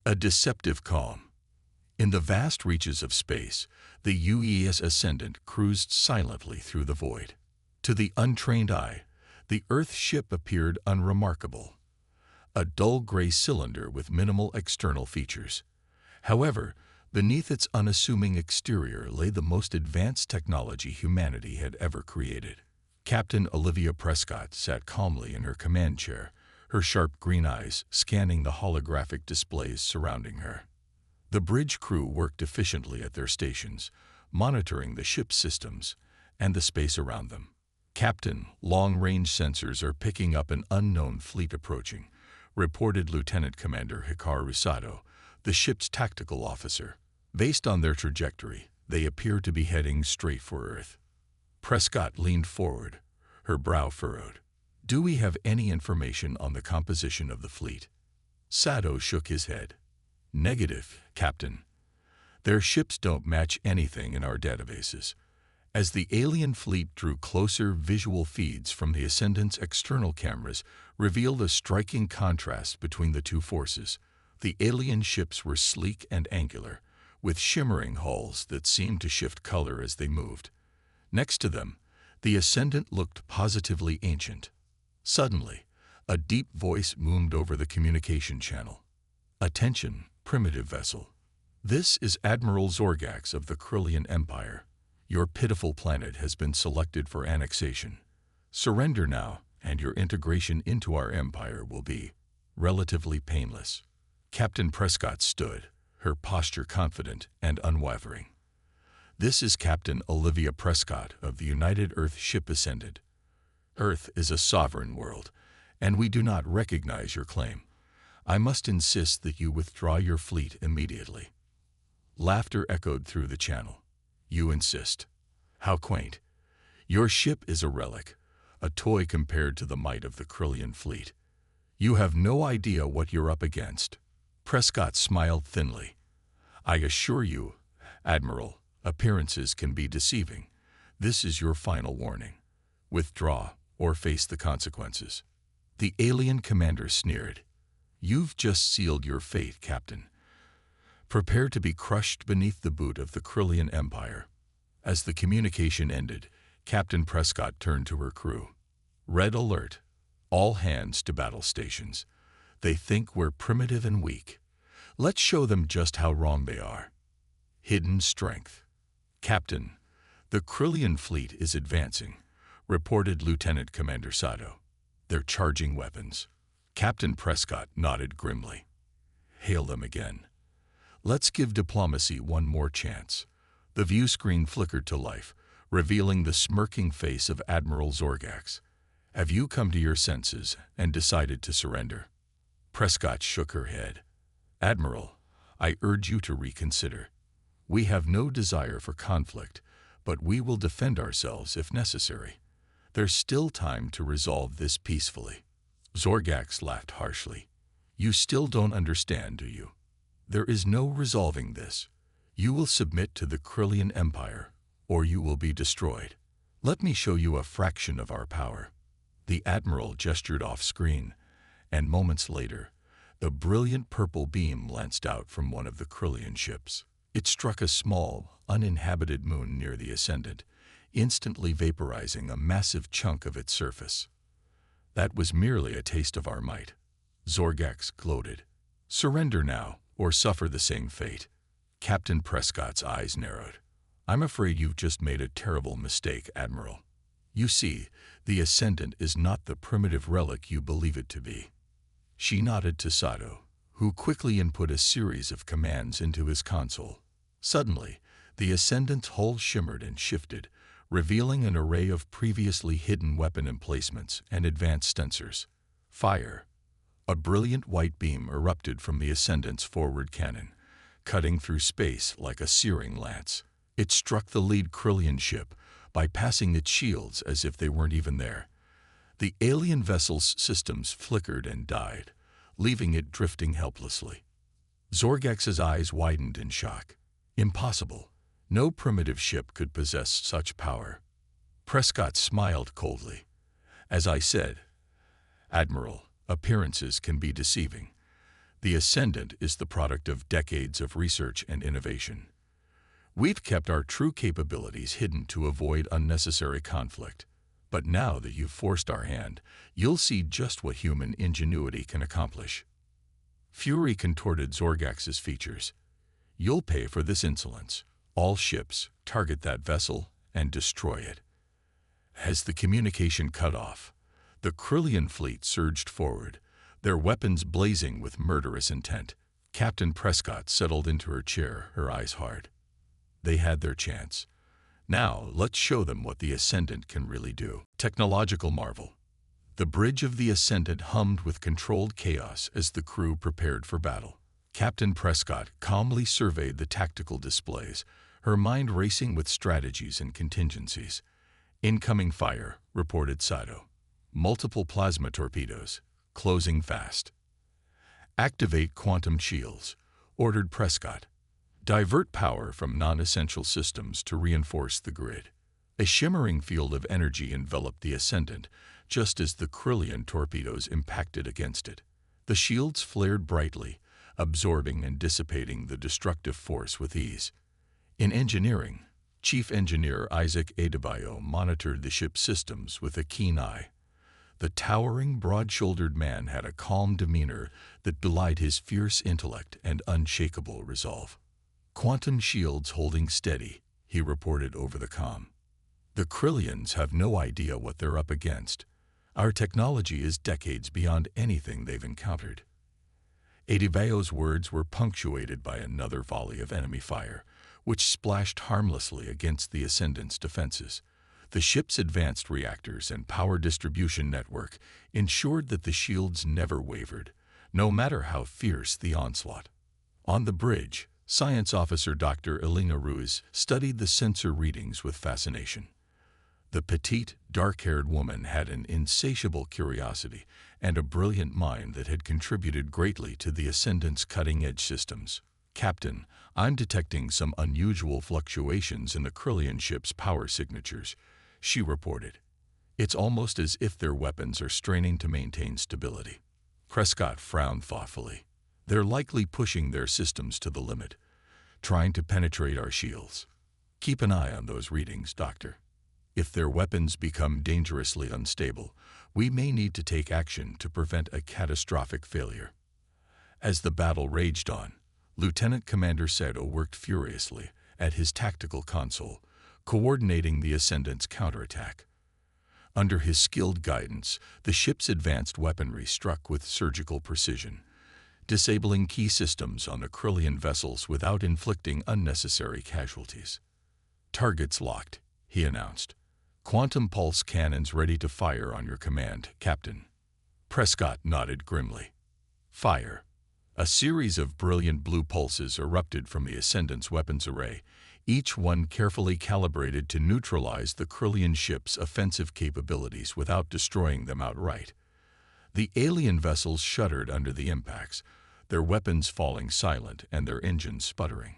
A deceptive calm. In the vast reaches of space, the UES Ascendant cruised silently through the void. To the untrained eye, the Earth ship appeared unremarkable, a dull gray cylinder with minimal external features. However, beneath its unassuming exterior lay the most advanced technology humanity had ever created. Captain Olivia Prescott sat calmly in her command chair, her sharp green eyes scanning the holographic displays surrounding her. The bridge crew worked efficiently at their stations, monitoring the ship's systems and the space around them. "Captain, long-range sensors are picking up an unknown fleet approaching," reported Lieutenant Commander Hikaru Sato, the ship's tactical officer. "Based on their trajectory, they appear to be heading straight for Earth." Prescott leaned forward, her brow furrowed. "Do we have any information on the composition of the fleet?" Sato shook his head. "Negative, Captain. Their ships don't match anything in our databases." As the alien fleet drew closer, visual feeds from the Ascendant's external cameras revealed a striking contrast between the two forces. The alien ships were sleek and angular, with shimmering hulls that seemed to shift color as they moved. Next to them, the Ascendant looked positively ancient. Suddenly, a deep voice boomed over the communication channel. "Attention, primitive vessel. This is Admiral Zorgax of the Krillian Empire. Your pitiful planet has been selected for annexation. Surrender now, and your integration into our empire will be relatively painless." Captain Prescott stood, her posture confident and unwavering. "This is Captain Olivia Prescott of the United Earth Ship Ascendant. Earth is a sovereign world, and we do not recognize your claim. I must insist that you withdraw your fleet immediately." Laughter echoed through the channel. "You insist? How quaint. Your ship is a relic, a toy compared to the might of the Krillian fleet. You have no idea what you're up against." Prescott smiled thinly. "I assure you, Admiral, appearances can be deceiving. This is your final warning. Withdraw or face the consequences." The alien commander sneered. "You've just sealed your fate, Captain. Prepare to be crushed beneath the boot of the Krillian Empire." As the communication ended, Captain Prescott turned to her crew. "Red alert. All hands to battle stations. They think we're primitive and weak. Let's show them just how wrong they are." Hidden strength. "Captain, the Krillian fleet is advancing," reported Lieutenant Commander Sato. "They're charging weapons." Captain Prescott nodded grimly. "Hail them again. Let's give diplomacy one more chance." The view screen flickered to life, revealing the smirking face of Admiral Zorgax. "Have you come to your senses and decided to surrender?" Prescott shook her head. "Admiral, I urge you to reconsider. We have no desire for conflict, but we will defend ourselves if necessary. There's still time to resolve this peacefully." Zorgax laughed harshly. "You still don't understand, do you? There is no resolving this. You will submit to the Krillian Empire, or you will be destroyed. Let me show you a fraction of our power." The Admiral gestured off-screen, and moments later, a brilliant purple beam lanced out from one of the Krillian ships. It struck a small, uninhabited moon near the Ascendant, instantly vaporizing a massive chunk of its surface. "That was merely a taste of our might," Zorgax gloated. "Surrender now, or suffer the same fate." Captain Prescott's eyes narrowed. "I'm afraid you've just made a terrible mistake, Admiral. You see, the Ascendant is not the primitive relic you believe it to be." She nodded to Sato, who quickly input a series of commands into his console. Suddenly, the Ascendant's hull shimmered and shifted, revealing an array of previously hidden weapon emplacements and advanced sensors. Fire. A brilliant white beam erupted from the Ascendant's forward cannon, cutting through space like a searing lance. It struck the lead Krillian ship, bypassing its shields as if they weren't even there. The alien vessel's systems flickered and died, leaving it drifting helplessly. Zorgax's eyes widened in shock. Impossible. No primitive ship could possess such power. Prescott smiled coldly. "As I said, Admiral, appearances can be deceiving. The Ascendant is the product of decades of research and innovation. We've kept our true capabilities hidden to avoid unnecessary conflict. But now that you've forced our hand, you'll see just what human ingenuity can accomplish. Fury contorted Zorgax's features. You'll pay for this insolence. All ships, target that vessel and destroy it. As the communication cut off, the Krillian fleet surged forward, their weapons blazing with murderous intent. Captain Prescott settled into her chair, her eyes hard. They had their chance. Now, let's show them what the Ascendant can really do. Technological marvel. The bridge of the Ascendant hummed with controlled chaos as the crew prepared for battle. Captain Prescott calmly surveyed the tactical displays, her mind racing with strategies and contingencies. Incoming fire, reported Sato. Multiple plasma torpedoes, closing fast. Activate quantum shields, ordered Prescott. Divert power from non-essential systems to reinforce the grid. A shimmering field of energy enveloped the Ascendant, just as the Krillian torpedoes impacted against it. The shields flared brightly, absorbing and dissipating the destructive force with ease. In engineering, Chief Engineer Isaac Adebayo monitored the ship's systems with a keen eye. The towering, broad-shouldered man had a calm demeanor that belied his fierce intellect and unshakable resolve. Quantum shields holding steady, he reported over the comm. The Krillians have no idea what they're up against. Our technology is decades beyond anything they've encountered. Adebayo's words were punctuated by another volley of enemy fire, which splashed harmlessly against the Ascendant's defenses. The ship's advanced reactors and power distribution network ensured that the shields never wavered, no matter how fierce the onslaught. On the bridge, Science Officer Dr. Elena Ruiz studied the sensor readings with fascination. The petite, dark-haired woman had an insatiable curiosity and a brilliant mind that had contributed greatly to the Ascendant's cutting-edge systems. Captain, I'm detecting some unusual fluctuations in the Krillian ship's power signatures, she reported. It's almost as if their weapons are straining to maintain stability. Prescott frowned thoughtfully. They're likely pushing their systems to the limit, trying to penetrate our shields. Keep an eye on those readings, Doctor. If their weapons become dangerously unstable, we may need to take action to prevent a catastrophic failure. As the battle raged on, Lieutenant Commander Sato worked furiously at his tactical console, coordinating the Ascendant's counterattack. Under his skilled guidance, the ship's advanced weaponry struck with surgical precision, disabling key systems on the Krillian vessels without inflicting unnecessary casualties. Targets locked, he announced. Quantum pulse cannons ready to fire on your command, Captain. Prescott nodded grimly. Fire. A series of brilliant blue pulses erupted from the Ascendant's weapons array, each one carefully calibrated to neutralize the Krillian ship's offensive capabilities without destroying them outright. The alien vessels shuddered under the impacts, their weapons falling silent and their engines sputtering.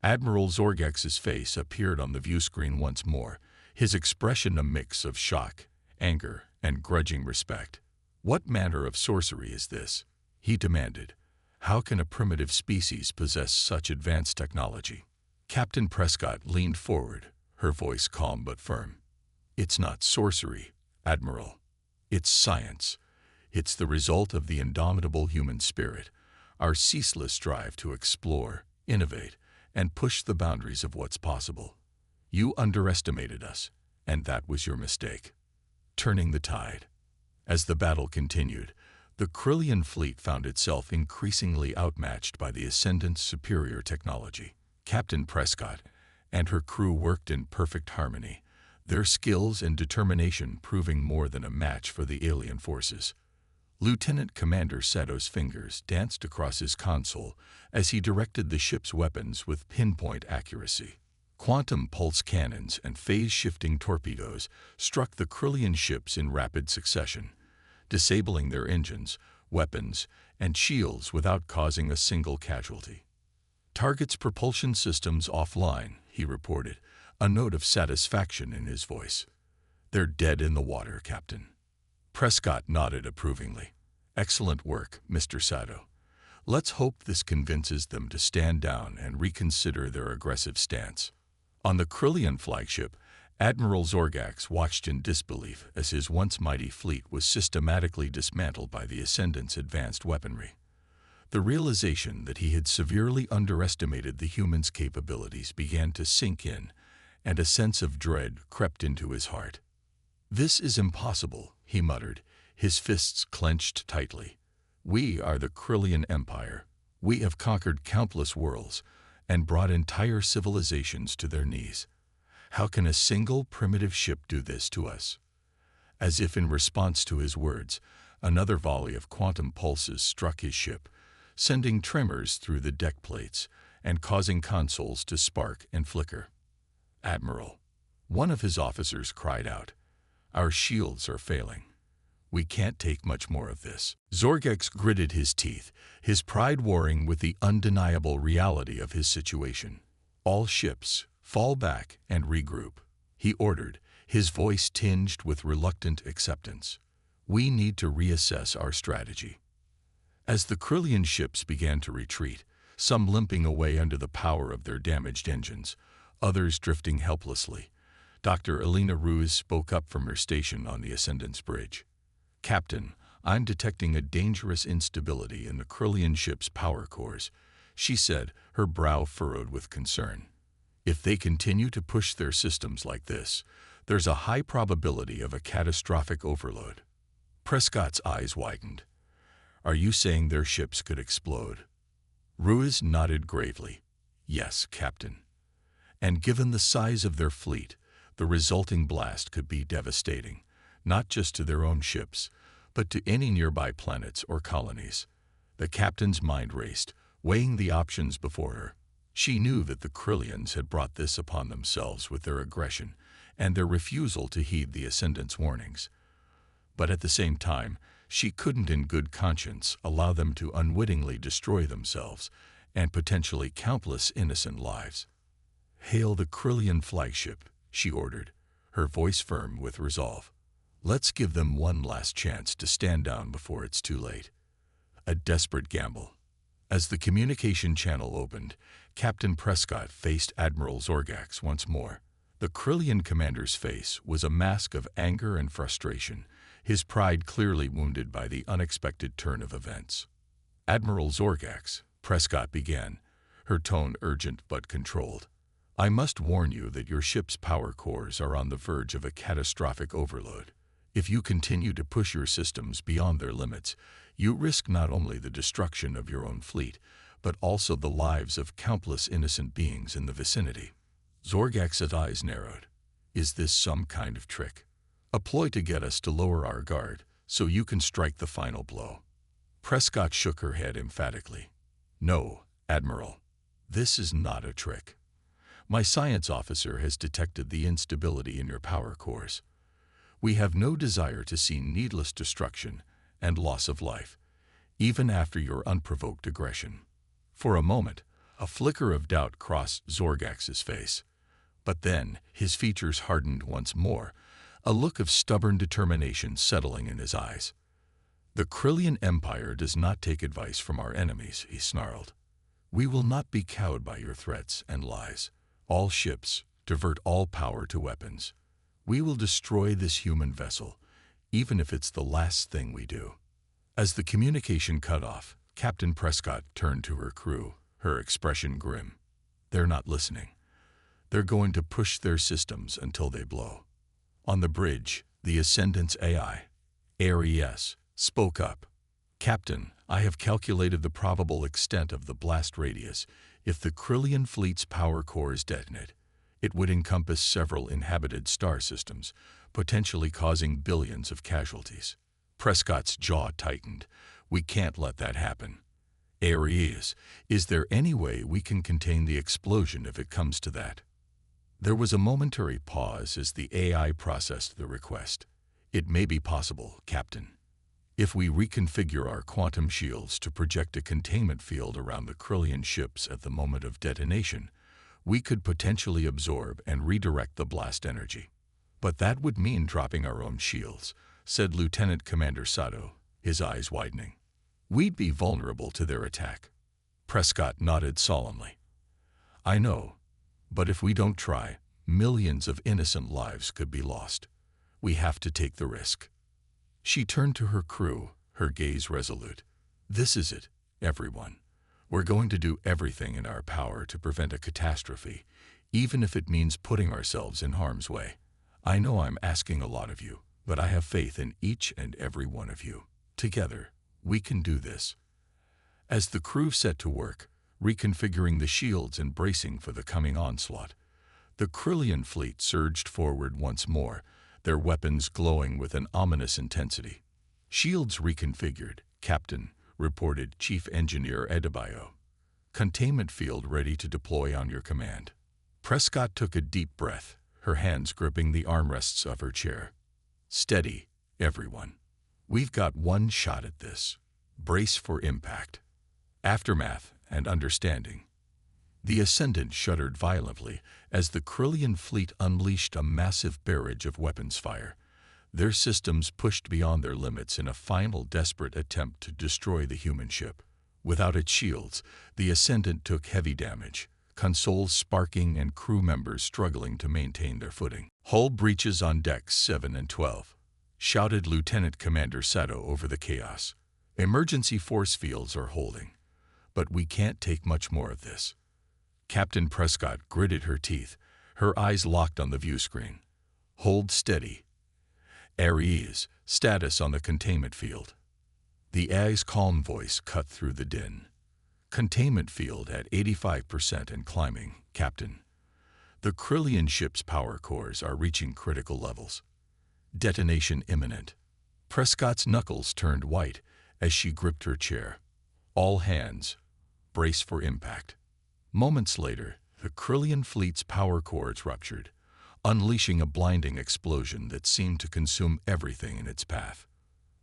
Admiral Zorgax's face appeared on the viewscreen once more, his expression a mix of shock, anger, and grudging respect. What manner of sorcery is this? He demanded. How can a primitive species possess such advanced technology? Captain Prescott leaned forward, her voice calm but firm. It's not sorcery, Admiral. It's science. It's the result of the indomitable human spirit, our ceaseless drive to explore, innovate, and push the boundaries of what's possible. You underestimated us, and that was your mistake. Turning the tide. As the battle continued, the Krillian fleet found itself increasingly outmatched by the Ascendant's superior technology. Captain Prescott and her crew worked in perfect harmony, their skills and determination proving more than a match for the alien forces. Lieutenant Commander Sato's fingers danced across his console as he directed the ship's weapons with pinpoint accuracy. Quantum pulse cannons and phase-shifting torpedoes struck the Krillian ships in rapid succession, disabling their engines, weapons, and shields without causing a single casualty. Target's propulsion systems offline, he reported, a note of satisfaction in his voice. They're dead in the water, Captain. Prescott nodded approvingly. Excellent work, Mr. Sato. Let's hope this convinces them to stand down and reconsider their aggressive stance. On the Krillian flagship, Admiral Zorgax watched in disbelief as his once mighty fleet was systematically dismantled by the Ascendant's advanced weaponry. The realization that he had severely underestimated the humans' capabilities began to sink in, and a sense of dread crept into his heart. "This is impossible," he muttered, his fists clenched tightly. "We are the Krillian Empire. We have conquered countless worlds and brought entire civilizations to their knees. How can a single primitive ship do this to us?" As if in response to his words, another volley of quantum pulses struck his ship, sending tremors through the deck plates and causing consoles to spark and flicker. "Admiral," one of his officers cried out, "our shields are failing. We can't take much more of this." Zorgax gritted his teeth, his pride warring with the undeniable reality of his situation. "All ships, fall back and regroup," he ordered, his voice tinged with reluctant acceptance. "We need to reassess our strategy." As the Krillian ships began to retreat, some limping away under the power of their damaged engines, others drifting helplessly, Dr. Elena Ruiz spoke up from her station on the Ascendant's bridge. "Captain, I'm detecting a dangerous instability in the Krillian ship's power cores," she said, her brow furrowed with concern. "If they continue to push their systems like this, there's a high probability of a catastrophic overload." Prescott's eyes widened. "Are you saying their ships could explode?" Ruiz nodded gravely. "Yes, Captain. And given the size of their fleet, the resulting blast could be devastating, not just to their own ships, but to any nearby planets or colonies." The captain's mind raced, weighing the options before her. She knew that the Krillians had brought this upon themselves with their aggression and their refusal to heed the Ascendant's warnings. But at the same time, she couldn't in good conscience allow them to unwittingly destroy themselves and potentially countless innocent lives. "Hail the Krillian flagship," she ordered, her voice firm with resolve. "Let's give them one last chance to stand down before it's too late." A desperate gamble. As the communication channel opened, Captain Prescott faced Admiral Zorgax once more. The Krillian commander's face was a mask of anger and frustration, his pride clearly wounded by the unexpected turn of events. "Admiral Zorgax," Prescott began, her tone urgent but controlled, "I must warn you that your ship's power cores are on the verge of a catastrophic overload. If you continue to push your systems beyond their limits, you risk not only the destruction of your own fleet, but also the lives of countless innocent beings in the vicinity." Zorgax's eyes narrowed. "Is this some kind of trick? A ploy to get us to lower our guard so you can strike the final blow?" Prescott shook her head emphatically. "No, Admiral. This is not a trick. My science officer has detected the instability in your power cores. We have no desire to see needless destruction and loss of life, even after your unprovoked aggression." For a moment, a flicker of doubt crossed Zorgax's face. But then his features hardened once more, a look of stubborn determination settling in his eyes. "The Krillian Empire does not take advice from our enemies," he snarled. "We will not be cowed by your threats and lies. All ships, divert all power to weapons. We will destroy this human vessel, even if it's the last thing we do." As the communication cut off, Captain Prescott turned to her crew, her expression grim. "They're not listening. They're going to push their systems until they blow." On the bridge, the Ascendant's AI, ARES, spoke up. "Captain, I have calculated the probable extent of the blast radius. If the Krillian fleet's power cores detonate, it would encompass several inhabited star systems, potentially causing billions of casualties." Prescott's jaw tightened. "We can't let that happen. Ares, is there any way we can contain the explosion if it comes to that?" There was a momentary pause as the AI processed the request. "It may be possible, Captain. If we reconfigure our quantum shields to project a containment field around the Krillian ships at the moment of detonation, we could potentially absorb and redirect the blast energy." "But that would mean dropping our own shields," said Lieutenant Commander Sato, his eyes widening. we'd be vulnerable to their attack. Prescott nodded solemnly. I know, but if we don't try, millions of innocent lives could be lost. We have to take the risk. She turned to her crew, her gaze resolute. This is it, everyone. We're going to do everything in our power to prevent a catastrophe, even if it means putting ourselves in harm's way. I know I'm asking a lot of you, but I have faith in each and every one of you. Together, we can do this. As the crew set to work, reconfiguring the shields and bracing for the coming onslaught, the Krillian fleet surged forward once more, their weapons glowing with an ominous intensity. Shields reconfigured, Captain, reported Chief Engineer Adebayo. Containment field ready to deploy on your command. Prescott took a deep breath, her hands gripping the armrests of her chair. Steady, everyone. We've got one shot at this. Brace for impact. Aftermath and understanding. The Ascendant shuddered violently as the Krillian fleet unleashed a massive barrage of weapons fire, their systems pushed beyond their limits in a final desperate attempt to destroy the human ship. Without its shields, the Ascendant took heavy damage, consoles sparking and crew members struggling to maintain their footing. Hull breaches on decks 7 and 12, shouted Lieutenant Commander Sato over the chaos. Emergency force fields are holding, but we can't take much more of this. Captain Prescott gritted her teeth, her eyes locked on the view screen. Hold steady. Aries, status on the containment field. The AI's calm voice cut through the din. Containment field at 85% and climbing, Captain. The Krillian ship's power cores are reaching critical levels. Detonation imminent. Prescott's knuckles turned white as she gripped her chair. All hands, brace for impact. Moments later, the Krillian fleet's power cores ruptured, unleashing a blinding explosion that seemed to consume everything in its path.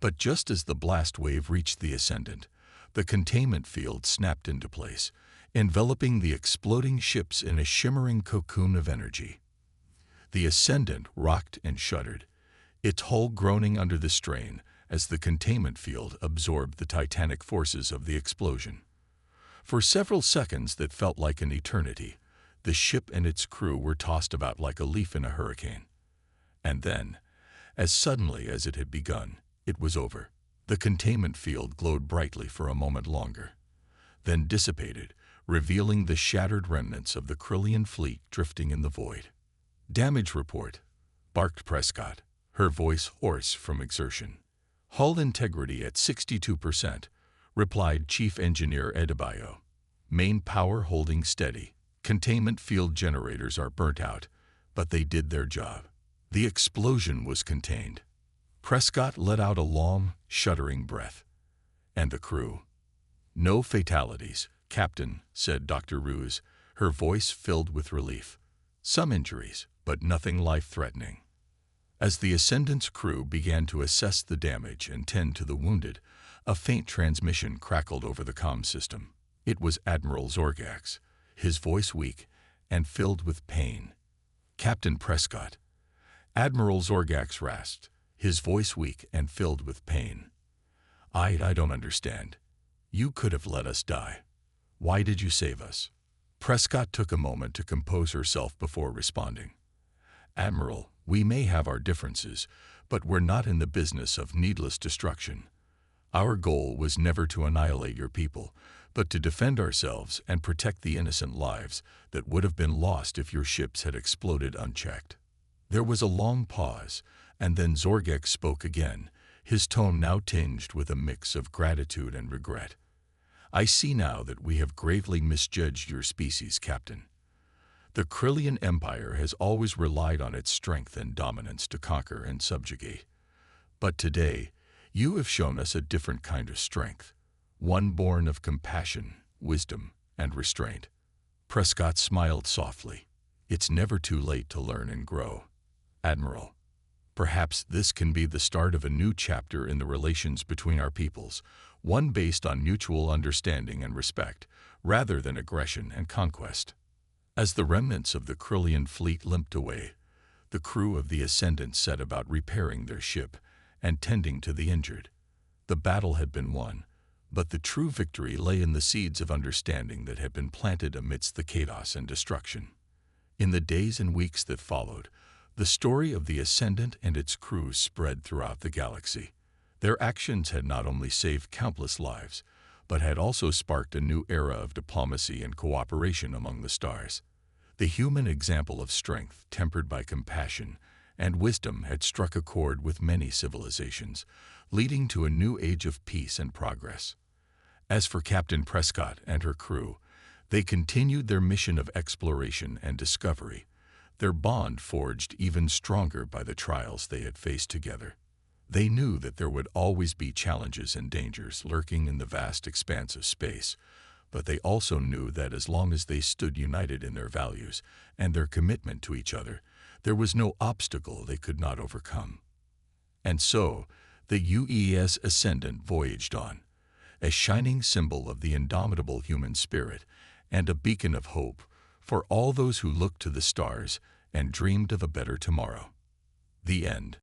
But just as the blast wave reached the Ascendant, the containment field snapped into place, enveloping the exploding ships in a shimmering cocoon of energy. The Ascendant rocked and shuddered, its hull groaning under the strain as the containment field absorbed the titanic forces of the explosion. For several seconds that felt like an eternity, the ship and its crew were tossed about like a leaf in a hurricane. And then, as suddenly as it had begun, it was over. The containment field glowed brightly for a moment longer, then dissipated, revealing the shattered remnants of the Krillian fleet drifting in the void. Damage report, barked Prescott, her voice hoarse from exertion. Hull integrity at 62%, replied Chief Engineer Adebayo. Main power holding steady. Containment field generators are burnt out, but they did their job. The explosion was contained. Prescott let out a long, shuddering breath. And the crew? No fatalities, Captain, said Dr. Ruse, her voice filled with relief. Some injuries, but nothing life-threatening. As the Ascendant's crew began to assess the damage and tend to the wounded, a faint transmission crackled over the comm system. It was Admiral Zorgax, his voice weak and filled with pain. Captain Prescott. Admiral Zorgax rasped, his voice weak and filled with pain. I don't understand. You could have let us die. Why did you save us? Prescott took a moment to compose herself before responding. Admiral, we may have our differences, but we're not in the business of needless destruction. Our goal was never to annihilate your people, but to defend ourselves and protect the innocent lives that would have been lost if your ships had exploded unchecked. There was a long pause, and then Zorgax spoke again, his tone now tinged with a mix of gratitude and regret. I see now that we have gravely misjudged your species, Captain. The Krillian Empire has always relied on its strength and dominance to conquer and subjugate. But today, you have shown us a different kind of strength, one born of compassion, wisdom, and restraint. Prescott smiled softly. It's never too late to learn and grow. Admiral, perhaps this can be the start of a new chapter in the relations between our peoples, one based on mutual understanding and respect, rather than aggression and conquest. As the remnants of the Krillian fleet limped away, the crew of the Ascendant set about repairing their ship and tending to the injured. The battle had been won, But the true victory lay in the seeds of understanding that had been planted amidst the chaos and destruction. In the days and weeks that followed, the story of the Ascendant and its crew spread throughout the galaxy. Their actions had not only saved countless lives, but had also sparked a new era of diplomacy and cooperation among the stars. The human example of strength, tempered by compassion and wisdom, had struck a chord with many civilizations, leading to a new age of peace and progress. As for Captain Prescott and her crew, they continued their mission of exploration and discovery, their bond forged even stronger by the trials they had faced together. They knew that there would always be challenges and dangers lurking in the vast expanse of space, but they also knew that as long as they stood united in their values and their commitment to each other, there was no obstacle they could not overcome. And so, the UES Ascendant voyaged on, a shining symbol of the indomitable human spirit and a beacon of hope for all those who looked to the stars and dreamed of a better tomorrow. The end.